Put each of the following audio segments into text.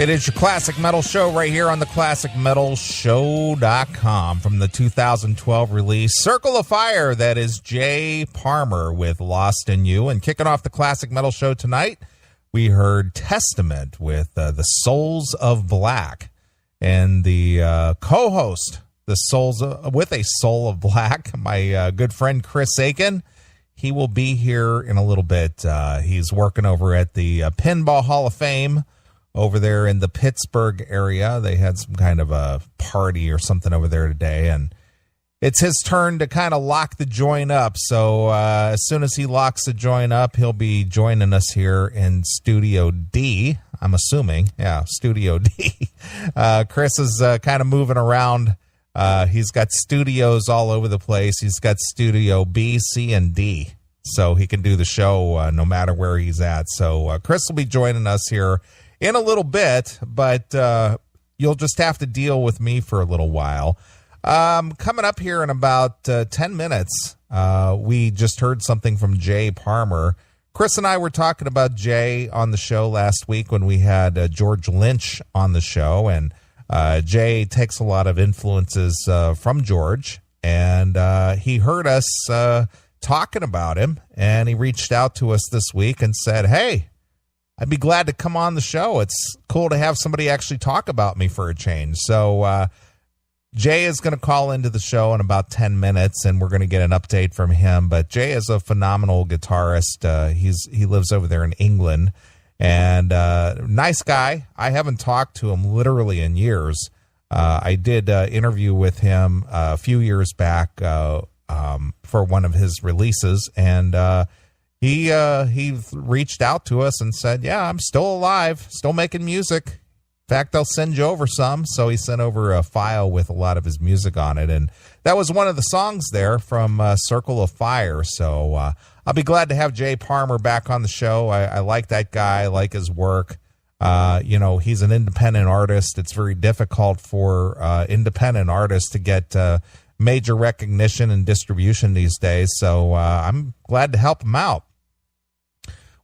It is your Classic Metal Show right here on the ClassicMetalShow.com from the 2012 release Circle of Fire. That is Jay Parmer with Lost in You. And kicking off the Classic Metal Show tonight, we heard Testament with the Souls of Black. And the co-host, the Souls with a Soul of Black, my good friend Chris Aiken. He will be here in a little bit. He's working over at the Pinball Hall of Fame over there in the Pittsburgh area. They had some kind of a party or something over there today, and it's his turn to kind of lock the joint up. So as soon as he locks the joint up, he'll be joining us here in Studio D, I'm assuming. Yeah, Studio D. Chris is kind of moving around. He's got studios all over the place. He's got Studio B, C, and D, so he can do the show no matter where he's at. So Chris will be joining us here in a little bit, but you'll just have to deal with me for a little while. Coming up here in about 10 minutes, we just heard something from Jay Parmer. Chris and I were talking about Jay on the show last week when we had George Lynch on the show, and Jay takes a lot of influences from George, and he heard us talking about him, and he reached out to us this week and said, hey, I'd be glad to come on the show. It's cool to have somebody actually talk about me for a change. So Jay is going to call into the show in about 10 minutes, and we're going to get an update from him. But Jay is a phenomenal guitarist. He lives over there in England, and nice guy. I haven't talked to him literally in years. I did interview with him a few years back for one of his releases, and he reached out to us and said, yeah, I'm still alive, still making music. In fact, I'll send you over some. So he sent over a file with a lot of his music on it. And that was one of the songs there from Circle of Fire. So I'll be glad to have Jay Parmer back on the show. I like that guy. I like his work. He's an independent artist. It's very difficult for independent artists to get major recognition and distribution these days. So I'm glad to help him out.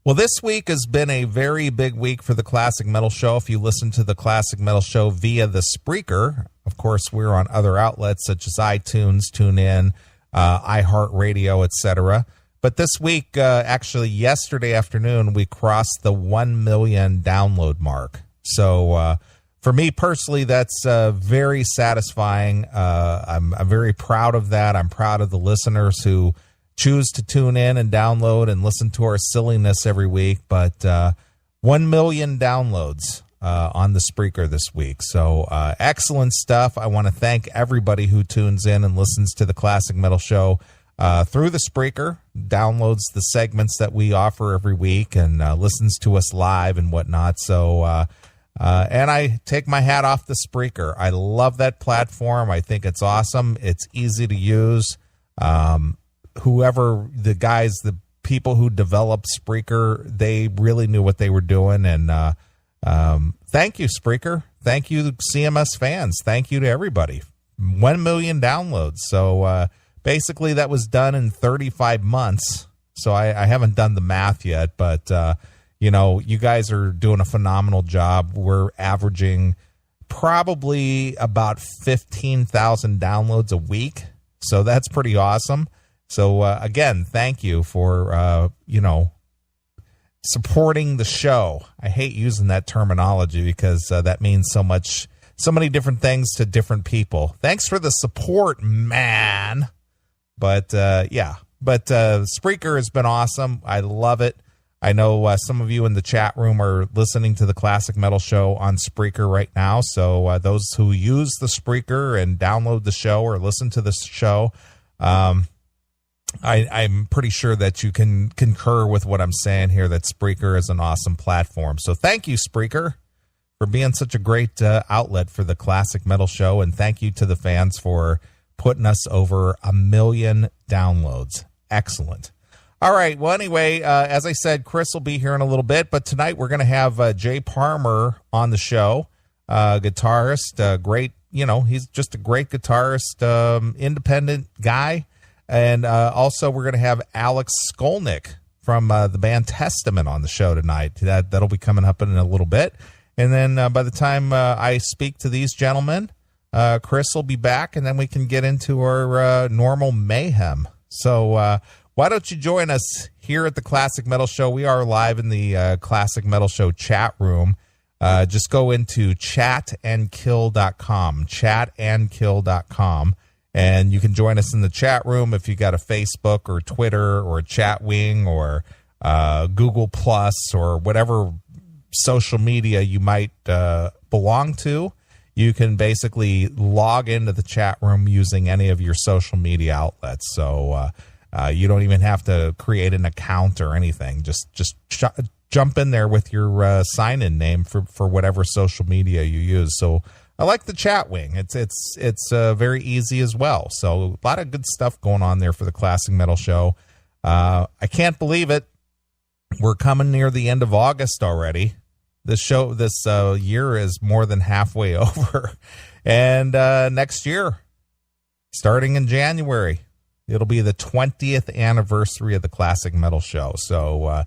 Well, this week has been a very big week for the Classic Metal Show. If you listen to the Classic Metal Show via the Spreaker, of course, we're on other outlets such as iTunes, TuneIn, iHeartRadio, etc. But this week, actually yesterday afternoon, we crossed the 1 million download mark. So for me personally, that's very satisfying. I'm very proud of that. I'm proud of the listeners who choose to tune in and download and listen to our silliness every week. But 1 million downloads on the Spreaker this week. So excellent stuff. I want to thank everybody who tunes in and listens to the Classic Metal Show through the Spreaker, downloads the segments that we offer every week, and listens to us live and whatnot. So and I take my hat off the Spreaker. I love that platform. I think it's awesome. It's easy to use. The people who developed Spreaker, they really knew what they were doing. And thank you, Spreaker. Thank you, CMS fans. Thank you to everybody. 1 million downloads. So basically that was done in 35 months. So I haven't done the math yet, but you guys are doing a phenomenal job. We're averaging probably about 15,000 downloads a week. So that's pretty awesome. So, again, thank you for, supporting the show. I hate using that terminology because that means so many different things to different people. Thanks for the support, man. But, Spreaker has been awesome. I love it. I know some of you in the chat room are listening to the Classic Metal Show on Spreaker right now. So those who use the Spreaker and download the show or listen to the show, I'm pretty sure that you can concur with what I'm saying here, that Spreaker is an awesome platform. So thank you, Spreaker, for being such a great outlet for the Classic Metal Show. And thank you to the fans for putting us over 1 million downloads. Excellent. All right. Well, anyway, as I said, Chris will be here in a little bit, but tonight we're going to have Jay Parmer on the show, guitarist, great, he's just a great guitarist, independent guy. And also we're going to have Alex Skolnick from the band Testament on the show tonight. That'll be coming up in a little bit. And then by the time I speak to these gentlemen, Chris will be back, and then we can get into our normal mayhem. So why don't you join us here at the Classic Metal Show? We are live in the Classic Metal Show chat room. Just go into chatandkill.com, chatandkill.com, and you can join us in the chat room if you got a Facebook or Twitter or Chatwing or Google Plus or whatever social media you might belong to. You can basically log into the chat room using any of your social media outlets. So you don't even have to create an account or anything. Just jump in there with your sign-in name for whatever social media you use. So I like the Chatwing. It's very easy as well. So a lot of good stuff going on there for the Classic Metal Show. I can't believe it. We're coming near the end of August already. This year is more than halfway over. And next year, starting in January, it'll be the 20th anniversary of the Classic Metal Show. So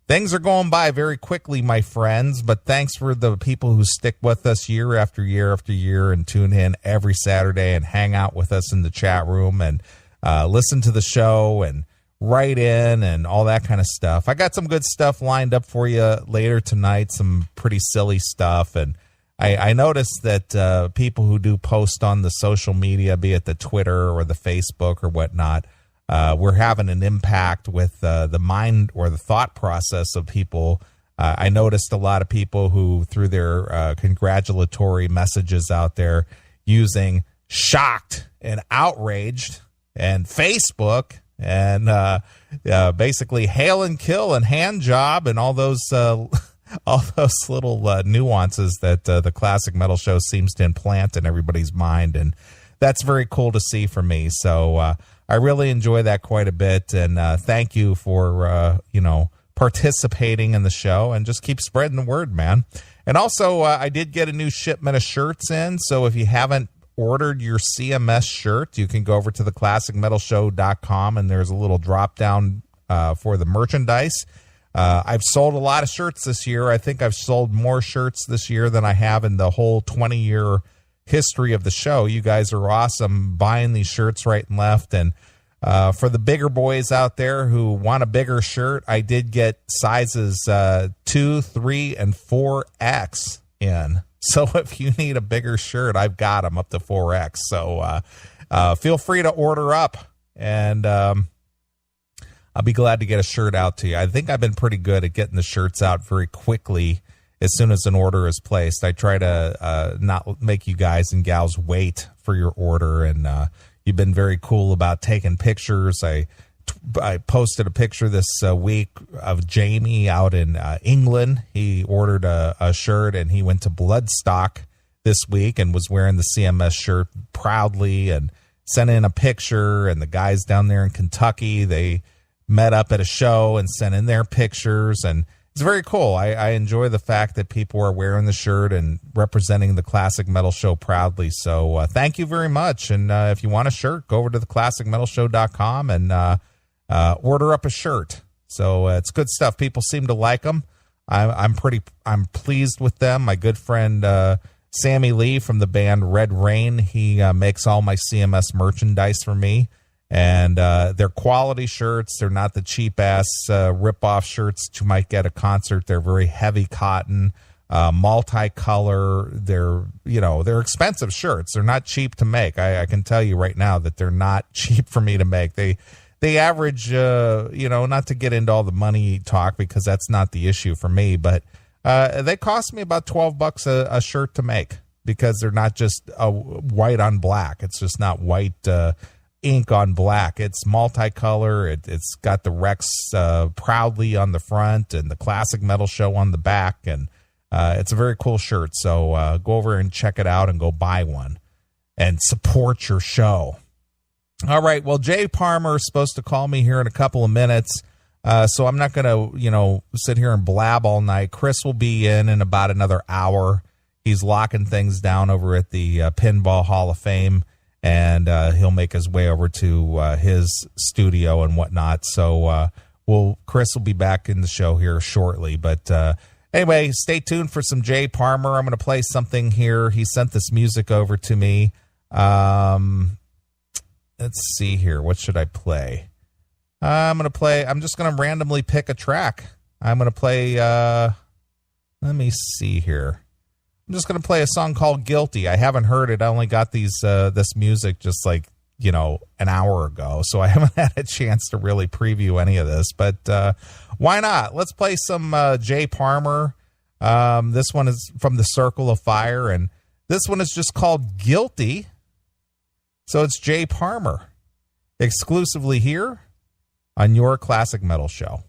things are going by very quickly, my friends, but thanks for the people who stick with us year after year after year and tune in every Saturday and hang out with us in the chat room and listen to the show and write in and all that kind of stuff. I got some good stuff lined up for you later tonight, some pretty silly stuff. And I noticed that people who do post on the social media, be it the Twitter or the Facebook or whatnot, we're having an impact with the mind or the thought process of people. I noticed a lot of people who threw their congratulatory messages out there using shocked and outraged and Facebook and basically hail and kill and hand job and all those little nuances that the Classic Metal Show seems to implant in everybody's mind. And that's very cool to see for me. So I really enjoy that quite a bit. And thank you for, participating in the show, and just keep spreading the word, man. And also, I did get a new shipment of shirts in. So if you haven't ordered your CMS shirt, you can go over to the classicmetalshow.com, and there's a little drop down for the merchandise. I've sold a lot of shirts this year. I think I've sold more shirts this year than I have in the whole 20-year history of the show. You guys are awesome buying these shirts right and left. And for the bigger boys out there who want a bigger shirt, I did get sizes 2, 3, and 4X in. So if you need a bigger shirt, I've got them up to 4X. So feel free to order up, and I'll be glad to get a shirt out to you. I think I've been pretty good at getting the shirts out very quickly as soon as an order is placed. I try to not make you guys and gals wait for your order, and you've been very cool about taking pictures. I posted a picture this week of Jamie out in England. He ordered a shirt, and he went to Bloodstock this week and was wearing the CMS shirt proudly and sent in a picture. And the guys down there in Kentucky, they met up at a show and sent in their pictures. And it's very cool. I enjoy the fact that people are wearing the shirt and representing the Classic Metal Show proudly. So thank you very much. And if you want a shirt, go over to the classicmetalshow.com and order up a shirt. So it's good stuff. People seem to like them. I'm pleased with them. My good friend Sammy Lee from the band Red Rain, he makes all my CMS merchandise for me, and they're quality shirts. They're not the cheap ass rip-off shirts that you might get at a concert. They're very heavy cotton, multicolor. They're expensive shirts. They're not cheap to make. I can tell you right now that they're not cheap for me to make. They average, not to get into all the money talk, because that's not the issue for me, but they cost me about $12 a shirt to make, because they're not just white on black. It's just not white ink on black. It's multicolor. It's got the Rex proudly on the front and the Classic Metal Show on the back, and it's a very cool shirt. So go over and check it out and go buy one and support your show. All right. Well, Jay Parmer is supposed to call me here in a couple of minutes, so I'm not going to, sit here and blab all night. Chris will be in about another hour. He's locking things down over at the Pinball Hall of Fame, and he'll make his way over to his studio and whatnot. So Chris will be back in the show here shortly. But Anyway, stay tuned for some Jay Parmer. I'm going to play something here. He sent this music over to me. Let's see here. What should I play? I'm just going to randomly pick a track. I'm going to play, let me see here. I'm just going to play a song called Guilty. I haven't heard it. I only got this music just like, an hour ago. So I haven't had a chance to really preview any of this, but why not? Let's play some Jay Parmer. This one is from the Circle of Fire, and this one is just called Guilty. So it's Jay Parmer exclusively here on your Classic Metal Show.